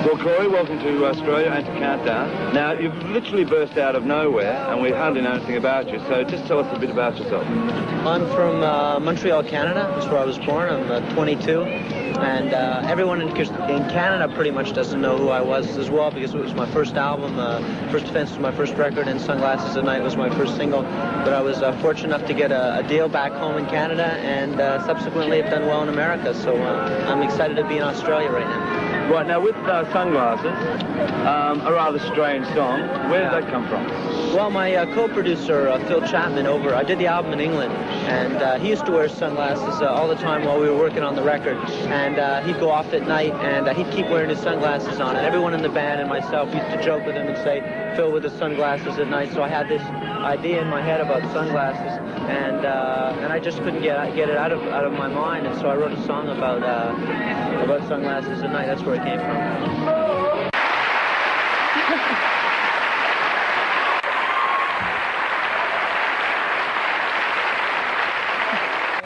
Well, Corey, welcome to Australia and to Countdown. Now, you've literally burst out of nowhere, and we hardly know anything about you, so just tell us a bit about yourself. I'm from Montreal, Canada. That's where I was born. I'm 22, and everyone in Canada pretty much doesn't know who I was as well, because it was my first album. First Offense was my first record, and Sunglasses at Night was my first single. But I was fortunate enough to get a deal back home in Canada, and subsequently have done well in America, so I'm excited to be in Australia right now. Right, now with Sunglasses, a rather strange song. Where did that come from? Well, my co-producer, Phil Chapman, I did the album in England, and he used to wear sunglasses all the time while we were working on the record, and he'd go off at night, and he'd keep wearing his sunglasses on, and everyone in the band and myself used to joke with him and say, Phil with his sunglasses at night, so I had this idea in my head about sunglasses, and I just couldn't get it out of my mind, and so I wrote a song about sunglasses at night. That's where it came from.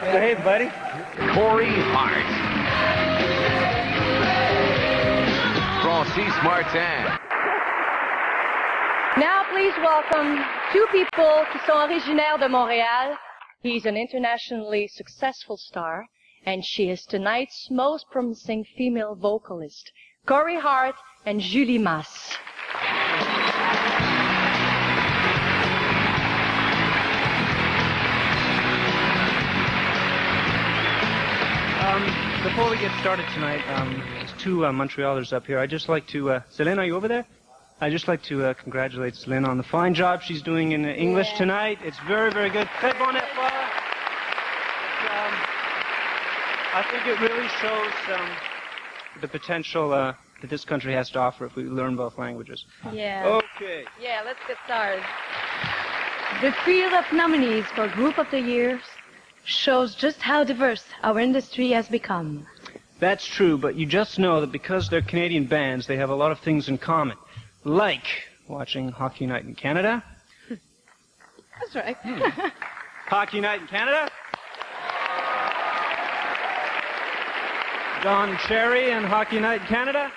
Hey, buddy. Corey Hart. Francis Martin. Now please welcome two people qui sont originaires de Montréal. He's an internationally successful star, and she is tonight's most promising female vocalist, Corey Hart and Julie Mas. Before we get started tonight, there's two Montrealers up here. I'd just like to, Céline, are you over there? I'd just like to congratulate Céline on the fine job she's doing in English tonight. It's very, very good. Très bon effort. I think it really shows the potential that this country has to offer if we learn both languages. Yeah. Okay. Yeah, let's get started. The field of nominees for Group of the Year shows just how diverse our industry has become. That's true, but you just know that because they're Canadian bands, they have a lot of things in common. Like watching Hockey Night in Canada. That's right. Hockey Night in Canada. Don Cherry and Hockey Night in Canada.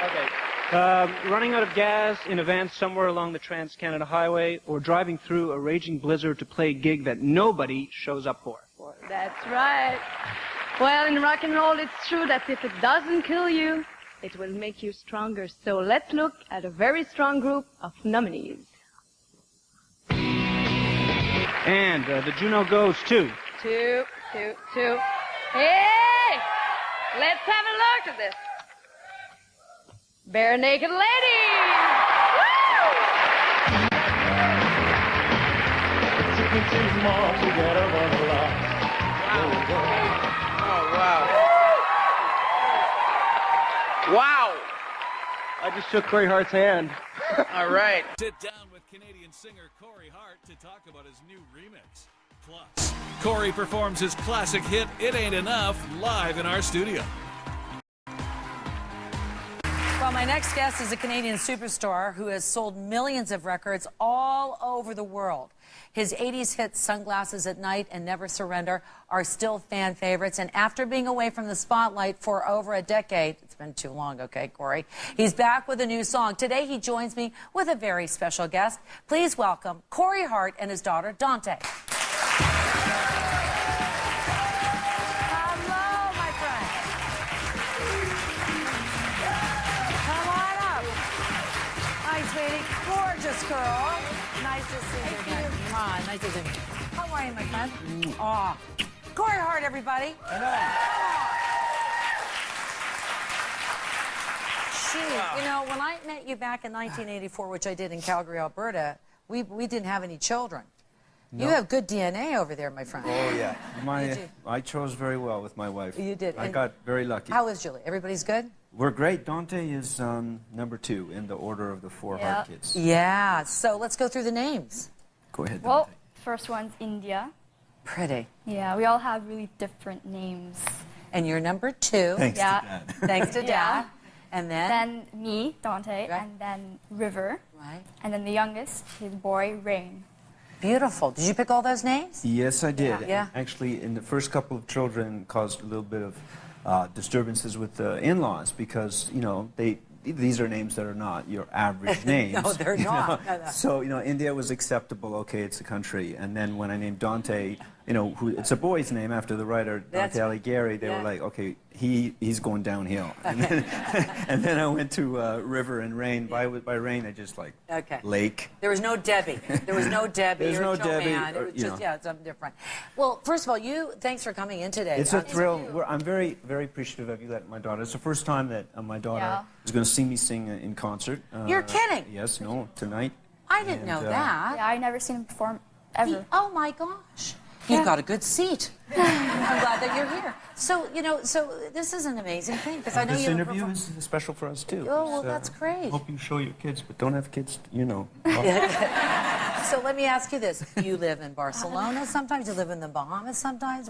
Okay. Running out of gas in a van somewhere along the Trans-Canada Highway, or driving through a raging blizzard to play a gig that nobody shows up for. That's right. Well, in rock and roll, it's true that if it doesn't kill you, it will make you stronger. So let's look at a very strong group of nominees. And the Juno goes to... Two. Hey! Let's have a look at this. Bare Naked Ladies! Woo! Wow! I just shook Corey Hart's hand. All right. Sit down with Canadian singer Corey Hart to talk about his new remix. Plus, Corey performs his classic hit, It Ain't Enough, live in our studio. Well, my next guest is a Canadian superstar who has sold millions of records all over the world. His 80s hits Sunglasses at Night and Never Surrender are still fan favorites. And after being away from the spotlight for over a decade, it's been too long, okay, Corey, he's back with a new song. Today, he joins me with a very special guest. Please welcome Corey Hart and his daughter, Dante. Hello, my friend. Come on up. Hi, sweetie. Gorgeous girl. Nice to see you again. Come on, nice to see you. How are you, my friend? Aw. Corey Hart, everybody. Gee, you know, when I met you back in 1984, which I did in Calgary, Alberta, we didn't have any children. No. You have good DNA over there, my friend. Oh, yeah. I chose very well with my wife. You did. I got very lucky. How is Julie? Everybody's good? We're great. Dante is number 2 in the order of the 4 Hart kids. Yeah. So let's go through the names. Go ahead, Dante. Well, first one's India. Pretty. Yeah, we all have really different names. And you're number 2. Thanks to Dad. Thanks to Dad. And then? Then me, Dante, Right. and then River. Right. And then the youngest, his boy, Rain. Beautiful. Did you pick all those names? Yes, I did. Yeah. Actually, in the first couple of children caused a little bit of disturbances with the in-laws because, you know, these are names that are not your average names. No, they're not. No, no. So, you know, India was acceptable. Okay, it's a country. And then when I named Dante, you know, it's a boy's name after the writer Dante Alighieri, they were like, okay, he's going downhill. And then I went to River and Rain. By Rain, I just like lake. There was no Debbie. There was no Debbie. There's no Debbie. It was just, yeah, it's something different. Well, first of all, thanks for coming in today. It's a thrill. I'm very, very appreciative of you letting my daughter. It's the first time that my daughter is going to see me sing in concert. You're kidding? Yes, no, tonight. I didn't know that. Yeah, I've never seen him perform ever. Oh my gosh. You've got a good seat. I'm glad that you're here. So, you know, this is an amazing thing because I know this interview is special for us too. Oh, well, that's great. Hope you show your kids, but don't have kids, you know. So let me ask you this: you live in Barcelona sometimes. You live in the Bahamas sometimes.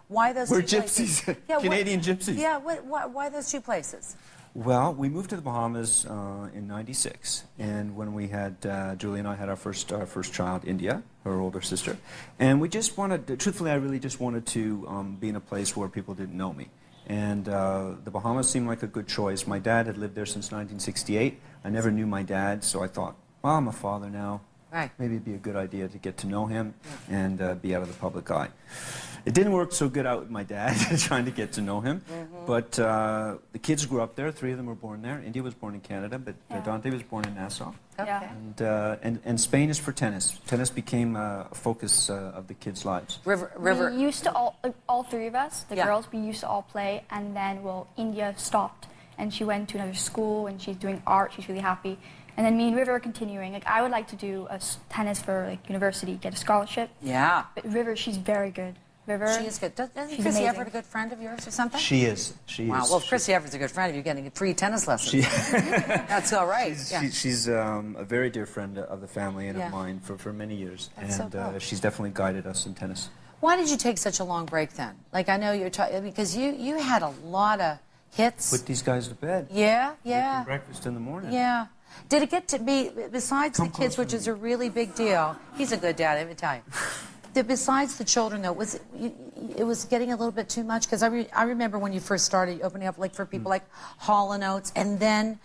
Why those? We're two gypsies, places? Yeah, Canadian gypsies. Yeah. Why those two places? Well, we moved to the Bahamas in '96, and when we had Julie and I had our first child, India, her older sister, and we just wanted, truthfully, I really just wanted to be in a place where people didn't know me, and the Bahamas seemed like a good choice. My dad had lived there since 1968. I never knew my dad, so I thought, well, I'm a father now. Right. Maybe it'd be a good idea to get to know him and be out of the public eye. It didn't work so good out with my dad, trying to get to know him. But the kids grew up there. 3 of them were born there. India was born in Canada, but Dante was born in Nassau. Okay. And Spain is for tennis. Tennis became a focus of the kids' lives. River. We used to all 3 of us, the girls, we used to all play, and then, India stopped, and she went to another school, and she's doing art. She's really happy. And then me and River are continuing. Like, I would like to do tennis for university, get a scholarship. Yeah. But River, she's very good. River. She is good. Isn't she's Chrissy amazing. Everett a good friend of yours or something? She is. Wow. Well, if Chrissy Everett's a good friend of you, getting free tennis lessons. That's all right. She's a very dear friend of the family and of mine for many years. That's and so cool. She's definitely guided us in tennis. Why did you take such a long break then? Like, I know you're because you had a lot of hits. Put these guys to bed. Yeah. Make them breakfast in the morning. Yeah. Did it get to be, besides the kids, which is a really big deal, he's a good dad, let me tell you. Besides the children, though, it was getting a little bit too much? Because I remember when you first started opening up like for people like Hall & Oates, and then,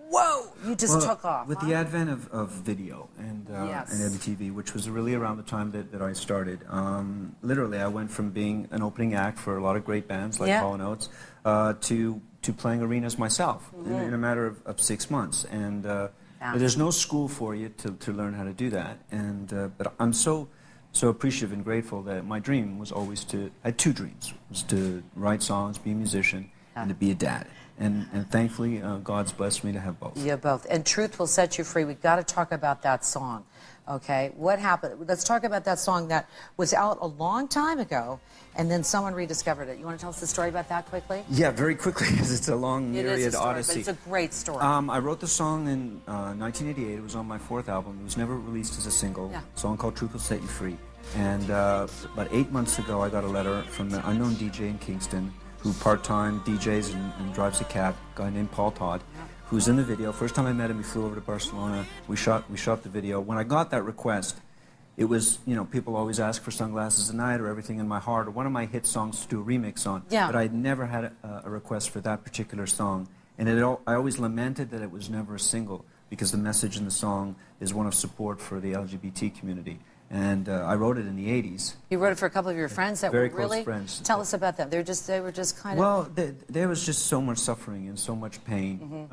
whoa, you just took off. With the advent of video and MTV, which was really around the time that I started, literally I went from being an opening act for a lot of great bands like Hall & Oates to playing arenas myself in a matter of 6 months. And there's no school for you to learn how to do that. And but I'm so appreciative and grateful that my dream was always I had 2 dreams, was to write songs, be a musician, and to be a dad. And thankfully, God's blessed me to have both. You have both. And Truth Will Set You Free. We've got to talk about that song, okay? What happened? Let's talk about that song that was out a long time ago, and then someone rediscovered it. You want to tell us the story about that quickly? Yeah, very quickly, because it's a long, myriad it is a story, odyssey. But it's a great story. I wrote the song in 1988. It was on my 4th album. It was never released as a single. A song called Truth Will Set You Free. And about 8 months ago, I got a letter from an unknown DJ in Kingston who part-time DJs and drives a cab, a guy named Paul Todd, who's in the video. First time I met him, he flew over to Barcelona. We shot the video. When I got that request, it was, you know, people always ask for Sunglasses at Night or Everything in My Heart or one of my hit songs to do a remix on. Yeah. But I'd never had a request for that particular song. And I always lamented that it was never a single because the message in the song is one of support for the LGBT community. And I wrote it in the 80s. You wrote it for a couple of your friends that Very were really... close friends. Tell us about them. They were just kind of... Well, there was just so much suffering and so much pain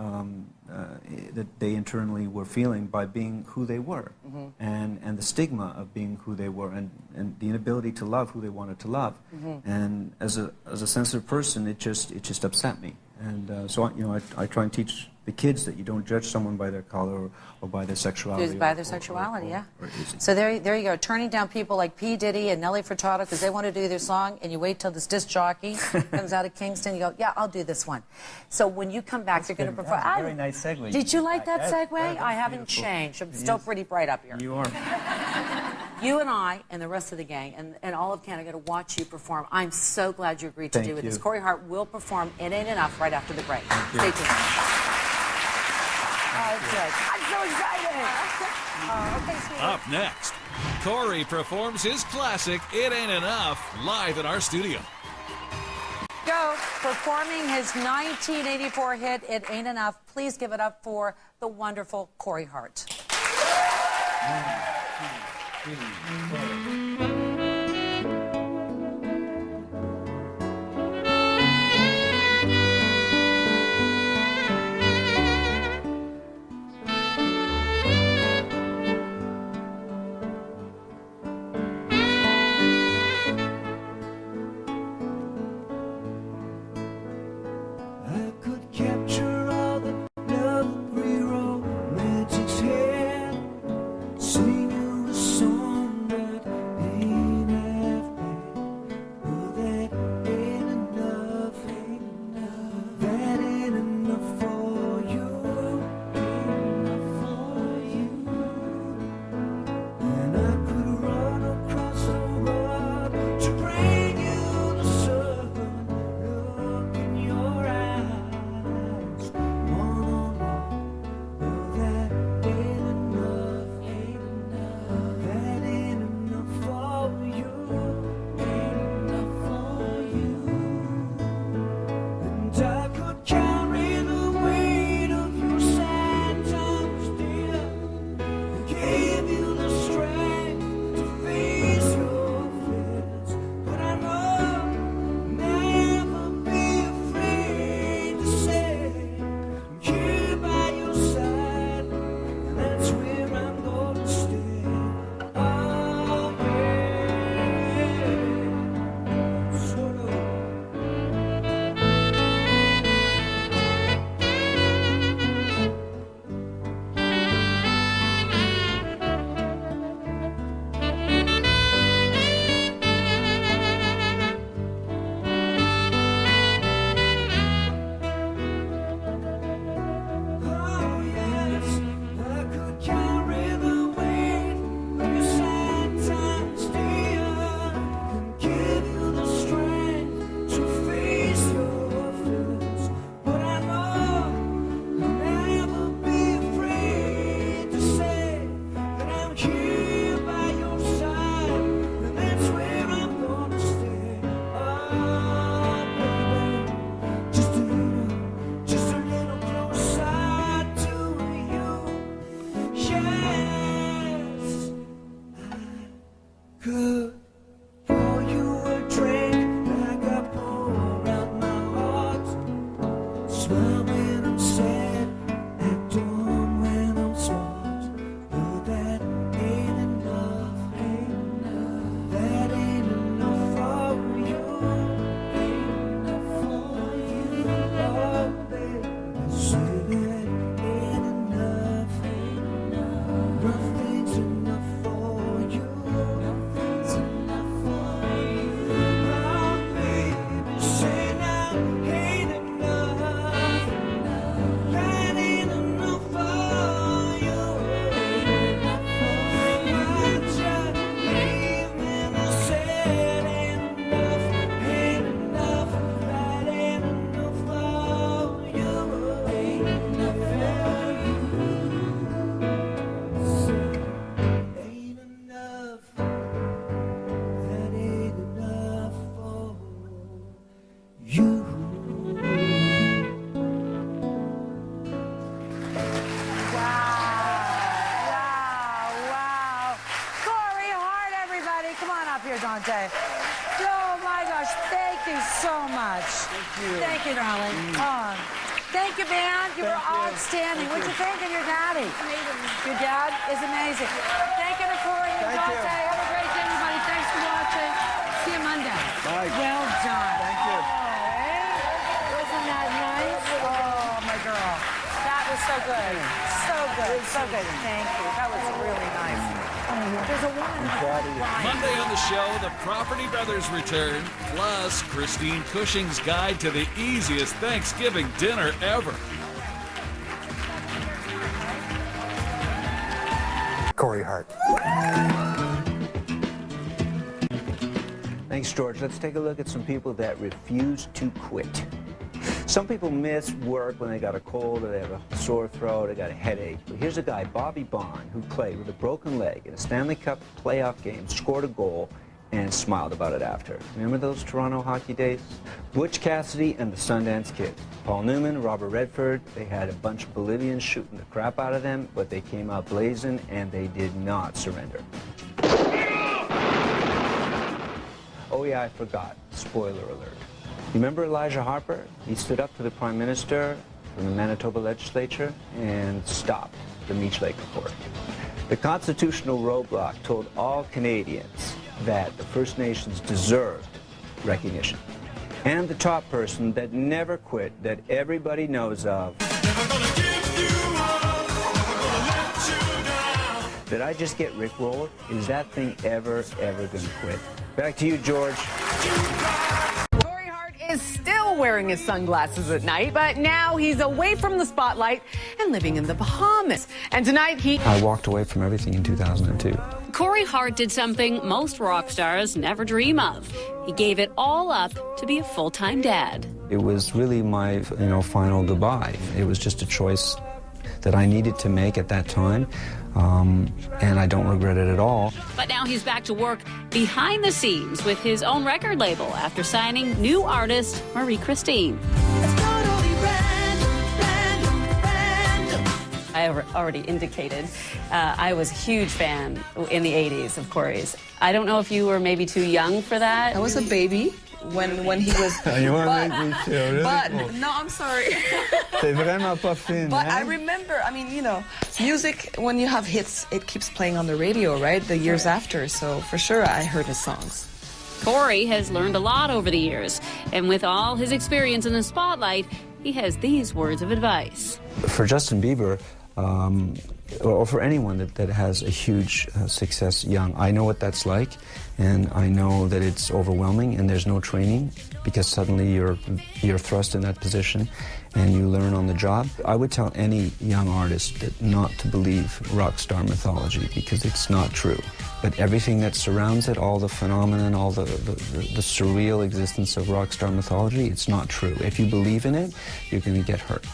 that they internally were feeling by being who they were. And the stigma of being who they were and the inability to love who they wanted to love. And as a sensitive person, it just upset me. And so, you know, I try and teach the kids that you don't judge someone by their color or by their sexuality. By their sexuality, So there you go, turning down people like P. Diddy and Nelly Furtado because they want to do their song, and you wait till this disc jockey comes out of Kingston, you go, yeah, I'll do this one. So when you come back, they're going to perform. That's a very nice segue. Did you like that segue? I haven't beautiful. changed. I'm still pretty bright up here. You are. You and I and the rest of the gang and all of Canada are going to watch you perform. I'm so glad you agreed to do this. Corey Hart will perform It Ain't Enough right after the break. Stay tuned. Okay. I'm so excited. Okay, sweetheart. Up next, Corey performs his classic It Ain't Enough live in our studio. Go. Show, performing his 1984 hit, It Ain't Enough. Please give it up for the wonderful Corey Hart. 1, 2, 3, 4. Capture all the love we romantics here. Sing you a song that ain't half bad. Oh, that ain't enough, that ain't enough for you, ain't enough for you. And I could run across the world to bring you the sun. Look in your eyes. Oh my gosh, thank you so much. Thank you, darling. Thank you, man. You were outstanding. What you think of your daddy? Your dad is amazing. Thank you to Corey and Dante. Have a great day, everybody. Thanks for watching. See you Monday. Bye. Well done. Thank you. Wasn't that nice? Oh, my girl. That was so good. So good. So good. Thank you. That was really nice. There's a woman. Monday on the show, the Property Brothers return, plus Christine Cushing's guide to the easiest Thanksgiving dinner ever. Corey Hart. Thanks, George. Let's take a look at some people that refuse to quit. Some people miss work when they got a cold or they have a sore throat or got a headache. But here's a guy, Bobby Bond, who played with a broken leg in a Stanley Cup playoff game, scored a goal, and smiled about it after. Remember those Toronto hockey days? Butch Cassidy and the Sundance Kid. Paul Newman, Robert Redford, they had a bunch of Bolivians shooting the crap out of them, but they came out blazing and they did not surrender. Oh yeah, I forgot. Spoiler alert. Remember Elijah Harper? He stood up to the Prime Minister from the Manitoba legislature and stopped the Meech Lake Report. The constitutional roadblock told all Canadians that the First Nations deserved recognition. And the top person that never quit, that everybody knows of. Did I just get rickrolled? Is that thing ever gonna quit? Back to you, George. Corey Hart is still wearing his sunglasses at night, but now he's away from the spotlight and living in the Bahamas. And tonight I walked away from everything in 2002. Corey Hart did something most rock stars never dream of. He gave it all up to be a full-time dad. It was really my, final goodbye. It was just a choice that I needed to make at that time, and I don't regret it at all. But now he's back to work behind the scenes with his own record label after signing new artist Marie Christine. I have already indicated I was a huge fan in the 80s of Corey's. I don't know if you were maybe too young for that. I was a baby when he was... You want to make me feel really But, cool. no, I'm sorry. C'est vraiment pas fin, But I hein? remember, music, when you have hits, it keeps playing on the radio, right? The years after, so for sure I heard his songs. Corey has learned a lot over the years, and with all his experience in the spotlight, he has these words of advice. For Justin Bieber, or for anyone that has a huge success young, I know what that's like, and I know that it's overwhelming and there's no training because suddenly you're thrust in that position and you learn on the job. I would tell any young artist that not to believe rock star mythology because it's not true. But everything that surrounds it, all the phenomenon, all the surreal existence of rock star mythology, it's not true. If you believe in it, you're going to get hurt.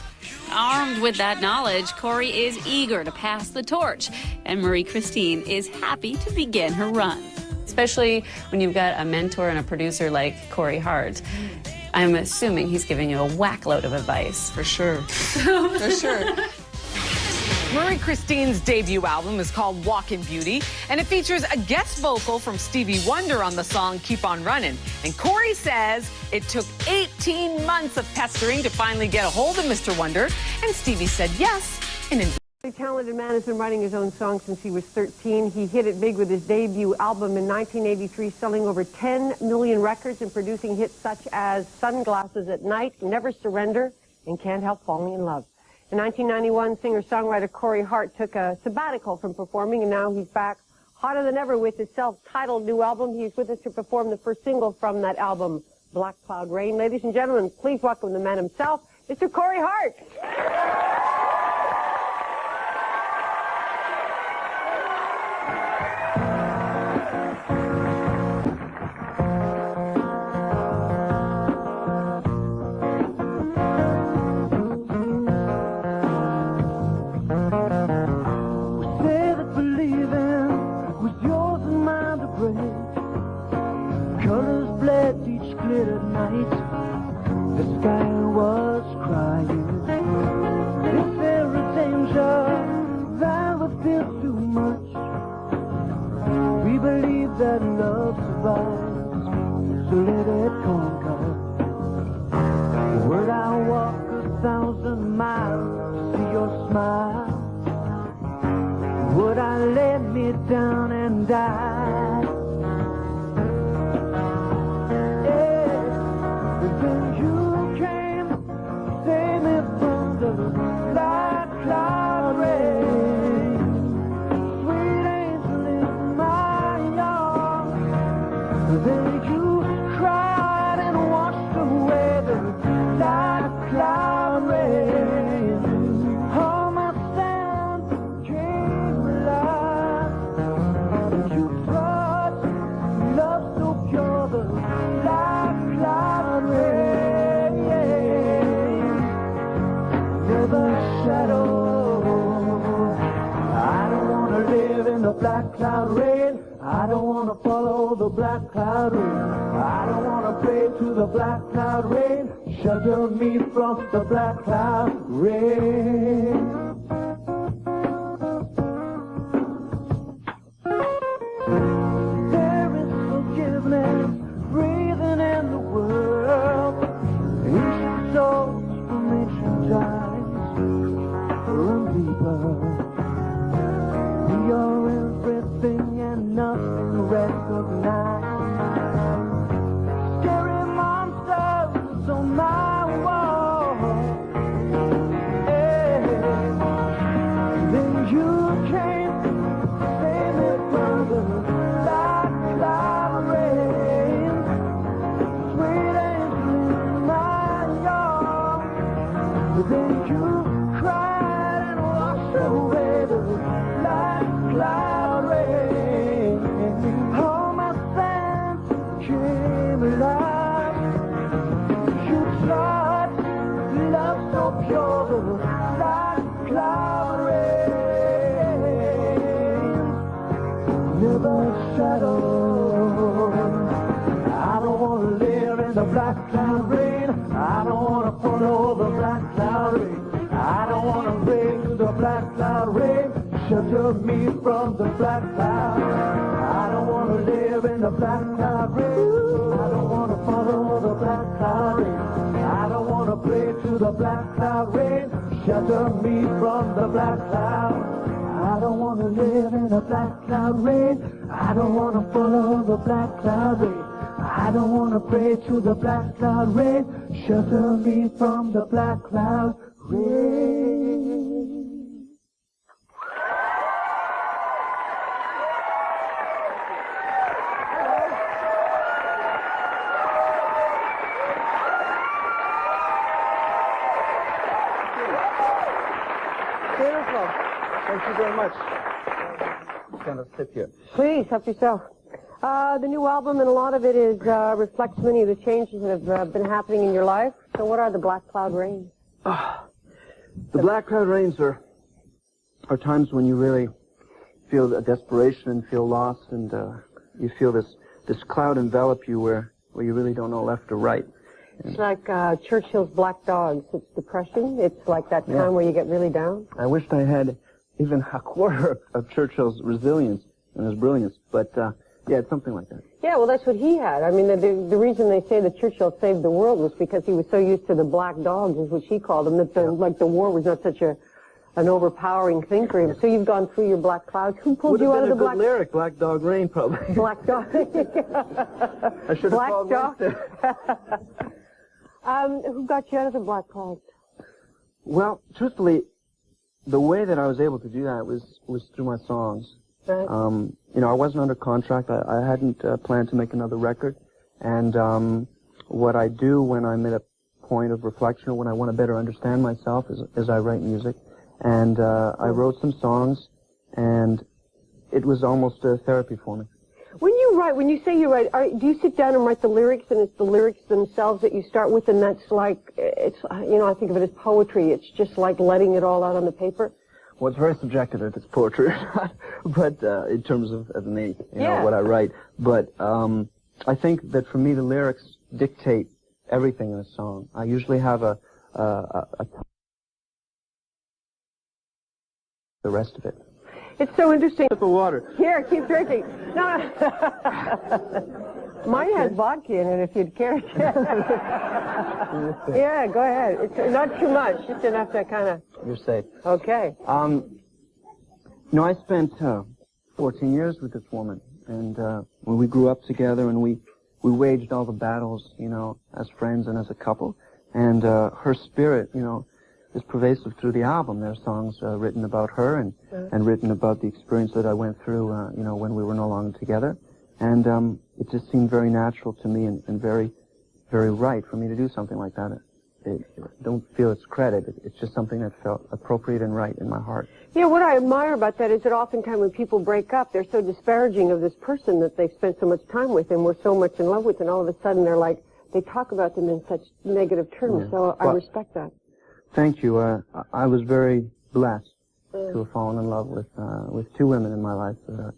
Armed with that knowledge, Corey is eager to pass the torch, and Marie Christine is happy to begin her run. Especially when you've got a mentor and a producer like Corey Hart. I'm assuming he's giving you a whack load of advice. For sure. For sure. Marie Christine's debut album is called Walkin' Beauty, and it features a guest vocal from Stevie Wonder on the song Keep On Runnin'. And Corey says it took 18 months of pestering to finally get a hold of Mr. Wonder, and Stevie said yes in an The talented man has been writing his own songs since he was 13. He hit it big with his debut album in 1983, selling over 10 million records and producing hits such as Sunglasses at Night, Never Surrender, and Can't Help Falling in Love. In 1991, singer-songwriter Corey Hart took a sabbatical from performing, and now he's back hotter than ever with his self-titled new album. He's with us to perform the first single from that album, Black Cloud Rain. Ladies and gentlemen, please welcome the man himself, Mr. Corey Hart. The sky was crying. Is there a danger that would feel too much? We believe that love survives, so let it conquer. Would I walk 1,000 miles to see your smile? Would I lay me down and die? You black cloud rain. I don't want to follow the black cloud rain. I don't want to pray to the black cloud rain. Shelter me from the black cloud rain. There is forgiveness breathing in the world. Ancient souls from ancient times run deeper. We are everything and nothing recognized. Scary monsters on my wall. Hey. Then you came to save me from the black cloud rain. Sweet angel in my arms. Then you cried and washed away the black cloud rain. All my sins came alive. You touched love so pure, the black cloud rain. Never shadow. I don't want to live in the black cloud rain. I don't want to follow the black cloud rain. I don't want to pray to the black cloud rain. Shelter me from the black cloud. I don't want to live in the black cloud rain. I don't want to follow the black cloud rain. I don't want to pray to the black cloud rain. Shelter me from the black cloud. I don't want to live in the black cloud rain. I don't want to follow the black cloud rain. I don't want to pray to the black cloud rain. Shelter me from the black cloud rain. Beautiful. Thank you very much. Kind of sit here. Please, help yourself. The new album, and a lot of it is reflects many of the changes that have been happening in your life. So what are the Black Cloud Rains? The black cloud rains are times when you really feel a desperation and feel lost, and you feel this cloud envelop you where you really don't know left or right. It's like Churchill's Black Dogs. It's depression. It's like that time where you get really down. I wished I had even a quarter of Churchill's resilience and his brilliance, but yeah, it's something like that. Yeah, well, that's what he had. I mean, the reason they say that Churchill saved the world was because he was so used to the black dogs, is what she called them, that the war was not such an overpowering thing for him. So you've gone through your black clouds. Who pulled you out of the black? Would have been a good lyric, Black Dog Rain, probably. Black Dog. I should have called Dog. Who got you out of the black clouds? Well, truthfully, the way that I was able to do that was through my songs. Right. You know, I wasn't under contract. I hadn't planned to make another record. And what I do when I'm at a point of reflection or when I want to better understand myself is I write music. And I wrote some songs, and it was almost a therapy for me. When you say you write, do you sit down and write the lyrics, and it's the lyrics themselves that you start with, and that's like, it's, you know, I think of it as poetry. It's just like letting it all out on the paper? Well, it's very subjective if it's poetry or not, but in terms of me, you know, what I write. But I think that for me, the lyrics dictate everything in a song. I usually have the rest of it. It's so interesting. Sip of water. Here, keep drinking. No. Mine has vodka in it, if you'd care to. Yeah, go ahead. It's not too much, just enough to kind of... You're safe. Okay. You know, I spent 14 years with this woman, and when we grew up together, and we waged all the battles, you know, as friends and as a couple, and her spirit, you know, is pervasive through the album. There are songs written about her and written about the experience that I went through, you know, when we were no longer together. And it just seemed very natural to me and very, very right for me to do something like that. I don't feel it's credit. It's just something that felt appropriate and right in my heart. Yeah, what I admire about that is that oftentimes when people break up, they're so disparaging of this person that they've spent so much time with and were so much in love with, and all of a sudden they're like, they talk about them in such negative terms. Yeah. So I respect that. Thank you. I was very blessed to have fallen in love with two women in my life that are,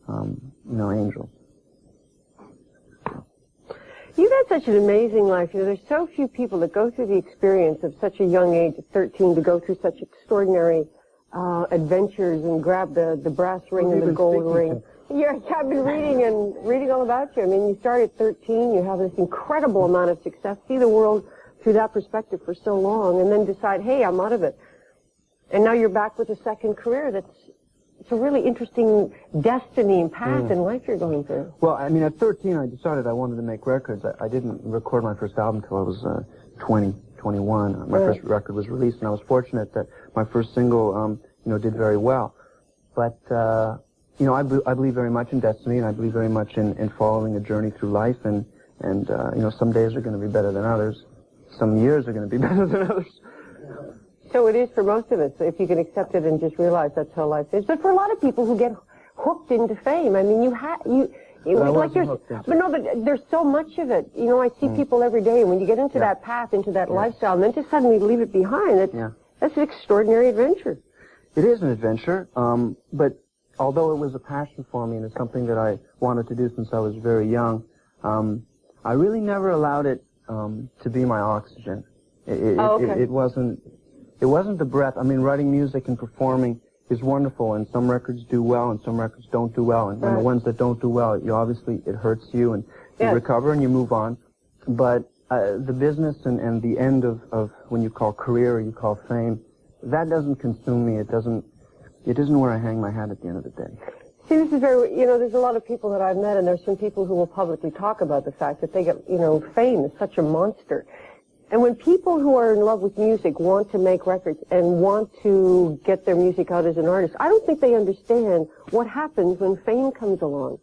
you know, angels. You've had such an amazing life. You know, there's so few people that go through the experience of such a young age, at 13, to go through such extraordinary adventures and grab the brass ring and the gold ring. Yeah, I've been reading all about you. I mean, you start at 13, you have this incredible amount of success, see the world through that perspective for so long, and then decide, hey, I'm out of it. And now you're back with a second career. It's a really interesting destiny and path in life you're going through. Well, I mean, at 13, I decided I wanted to make records. I didn't record my first album until I was 20, 21. My first record was released, and I was fortunate that my first single, you know, did very well. But, you know, I believe very much in destiny, and I believe very much in following a journey through life, and you know, some days are going to be better than others. Some years are going to be better than others. So it is for most of us, if you can accept it and just realize that's how life is. But for a lot of people who get hooked into fame, I mean, but there's so much of it. You know, I see people every day, and when you get into that path, into that lifestyle, and then to suddenly leave it behind, that's an extraordinary adventure. It is an adventure, but although it was a passion for me and it's something that I wanted to do since I was very young, I really never allowed it to be my oxygen. It wasn't the breath. I mean, writing music and performing is wonderful, and some records do well and some records don't do well, and the ones that don't do well, it hurts you, and you recover and you move on. But the business and the end of when you call career or you call fame, that doesn't consume me. It isn't where I hang my hat at the end of the day. See, this is very, you know, there's a lot of people that I've met, and there's some people who will publicly talk about the fact that they get, you know, fame is such a monster. And when people who are in love with music want to make records and want to get their music out as an artist, I don't think they understand what happens when fame comes along.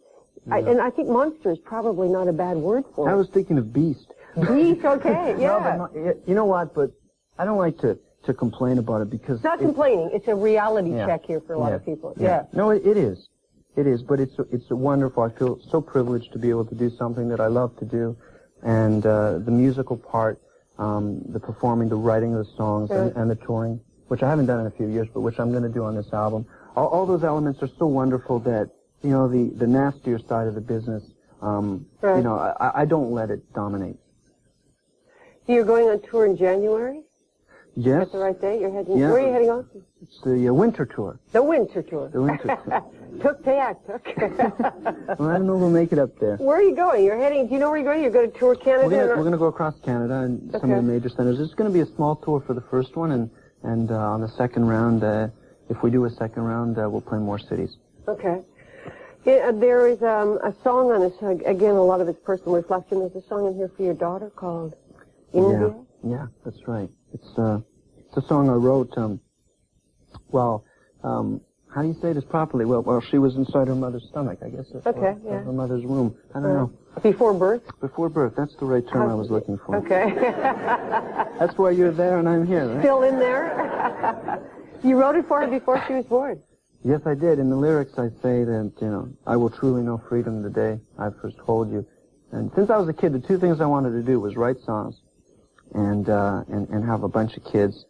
Yeah. And I think monster is probably not a bad word for it. I was thinking of beast. Beast, okay, yeah. No, but you know what, but I don't like to complain about it because... It's not complaining, it's a reality check here for a lot of people. Yeah. No, it is. It is, but it's wonderful. I feel so privileged to be able to do something that I love to do, and the musical part, the performing, the writing of the songs, and the touring, which I haven't done in a few years, but which I'm going to do on this album. All those elements are so wonderful that, you know, the nastier side of the business, you know, I don't let it dominate. You're going on tour in January? Yes. That's the right date? You're heading. Yeah. Where are you heading on to? It's the winter tour. The winter tour. The winter tour. Took. Well, I don't know if we'll make it up there. Where are you going? You're heading. Do you know where you're going? You're going to tour Canada. We're going to go across Canada and some of the major centers. It's going to be a small tour for the first one, and on the second round, if we do a second round, we'll play more cities. Okay. Yeah, there is a song on this. Again, a lot of it's personal reflection. There's a song in here for your daughter called India. Yeah, that's right. It's a song I wrote, how do you say this properly? Well, she was inside her mother's stomach, I guess. Her mother's womb. I don't know. Before birth? Before birth. That's the right term I was looking for. Okay. That's why you're there and I'm here, right? Still in there? You wrote it for her before she was born? Yes, I did. In the lyrics, I say that, you know, I will truly know freedom the day I first hold you. And since I was a kid, the two things I wanted to do was write songs and have a bunch of kids,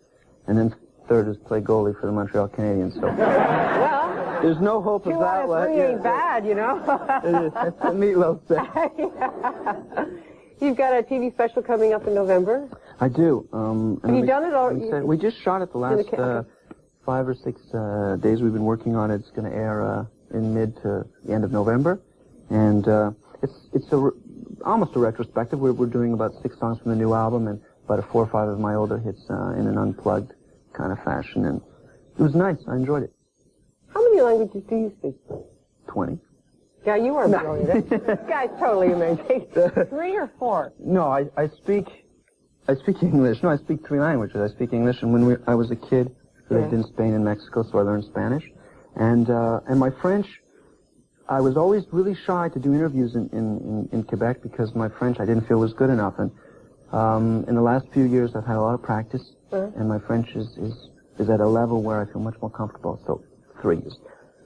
and then third is play goalie for the Montreal Canadiens. So well, there's no hope of that. Three ain't bad, you know. It is. That's what Meatloaf said. You've got a TV special coming up in November. I do. Have you done it all? We just shot it the last 5 or 6 days we've been working on it. It's going to air in mid to the end of November, and it's almost a retrospective. We're doing about 6 songs from the new album and about 4 or 5 of my older hits in an unplugged kind of fashion, and it was nice. I enjoyed it. How many languages do you speak? 20. Yeah, you are brilliant. This guy's totally amazing. 3 or 4? No, I speak English. No, I speak 3 languages. I speak English, and when I was a kid, I lived in Spain and Mexico, so I learned Spanish, and my French. I was always really shy to do interviews in Quebec because my French I didn't feel was good enough, and in the last few years I've had a lot of practice, and my French is at a level where I feel much more comfortable. So 3 is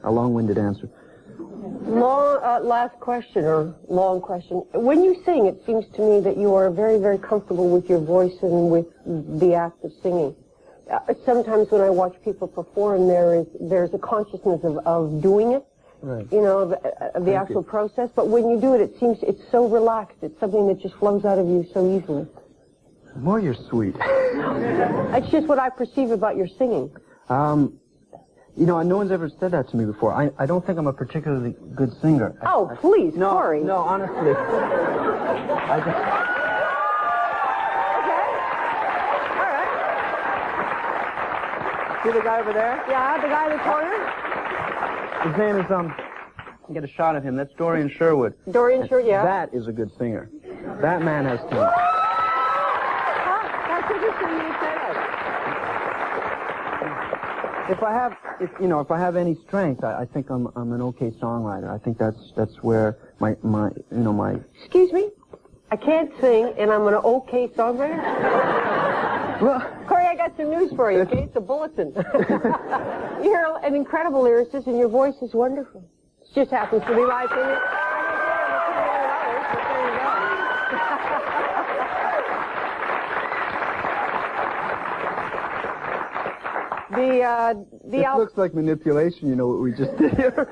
a long-winded answer. Last question, or long question. When you sing, it seems to me that you are very, very comfortable with your voice and with the act of singing. sometimes when I watch people perform, there's a consciousness of doing it. Right. You know, the actual process. But when you do it, it seems it's so relaxed. It's something that just flows out of you so easily. Boy, you're sweet. That's just what I perceive about your singing. You know, no one's ever said that to me before. I don't think I'm a particularly good singer. Please, Corey. No, honestly. I just... See the guy over there? Yeah, the guy in the corner? His name is, get a shot of him. That's Dorian Sherwood. Dorian Sherwood, yeah. That is a good singer. That man has talent. That's interesting you say that. If I have any strength, I think I'm an okay songwriter. I think that's where my Excuse me? I can't sing, and I'm an okay songwriter? Well, Corey, I got some news for you, okay? It's a bulletin. You're an incredible lyricist, and your voice is wonderful. It just happens to be my opinion. This looks like manipulation, you know what we just did here.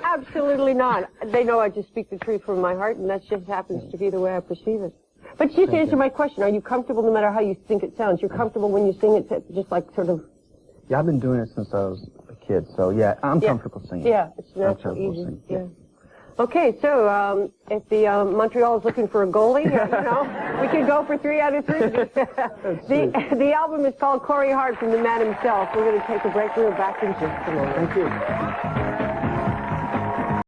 Absolutely not. They know I just speak the truth from my heart, and that just happens to be the way I perceive it. But just to answer my question, are you comfortable no matter how you think it sounds? You're comfortable when you sing it, just like sort of... Yeah, I've been doing it since I was a kid, so yeah, I'm comfortable singing. Yeah, it's natural, easy. Yeah. Okay, so if the Montreal is looking for a goalie, you know, we could go for 3 out of 3. The album is called Corey Hart from the man himself. We're going to take a break. We're back in just a moment. Thank you.